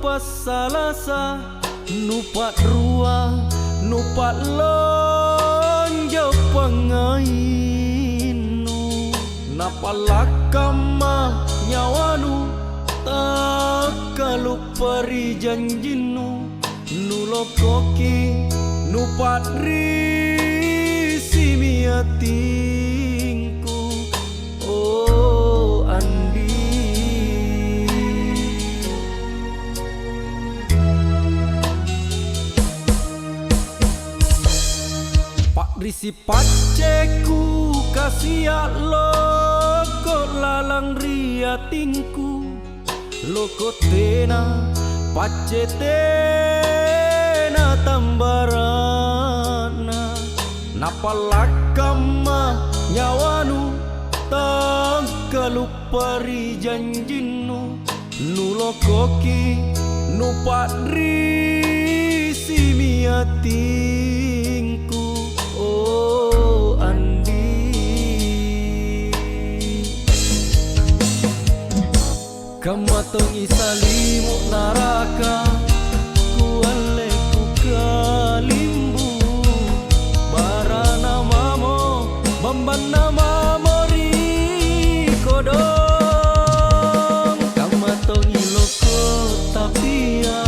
nupat salasa, nupat rua, nupat lonjo pangainu, napalakama nyawanu tak kalu pari janjinu, nulokoki nupat risi miatingku. Oh Andi, Pak risi paceku kasih loko lalang riatingku, loko tena pacetena tambarana, napalakama nyawanu tak kalupari janjinu, nulokoki nupat risi miatingku. Oh Andi, kamatong isalimu naraka, kuale ku kalimbu, barana mamo bambana mamori kodong, kamatong iloko tapia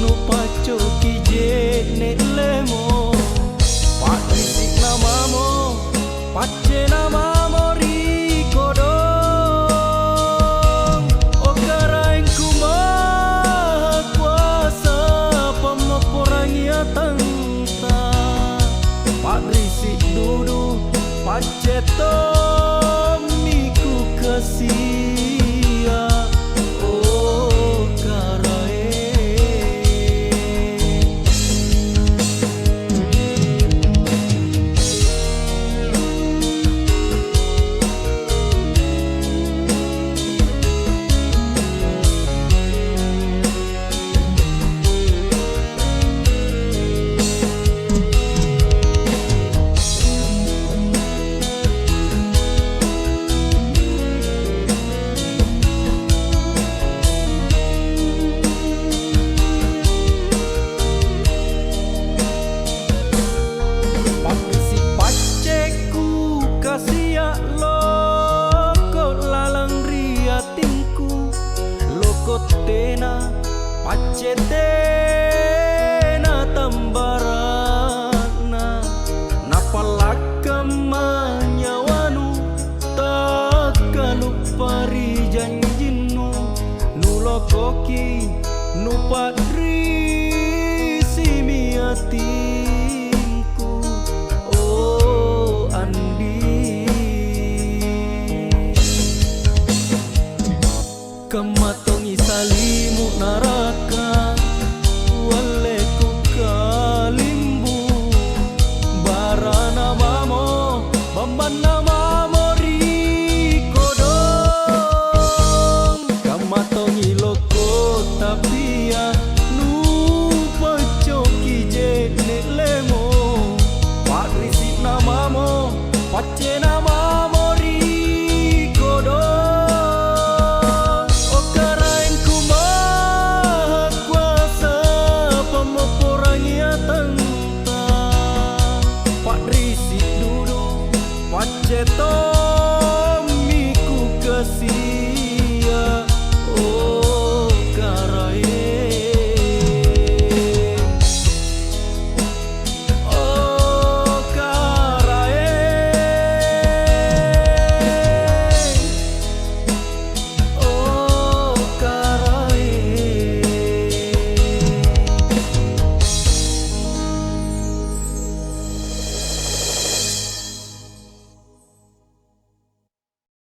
nupaco kijene lemo, pak risik namamo pace namamo ri kodong. O karangku maha kuasa pemeporangi atangta, pak risik dudu paceto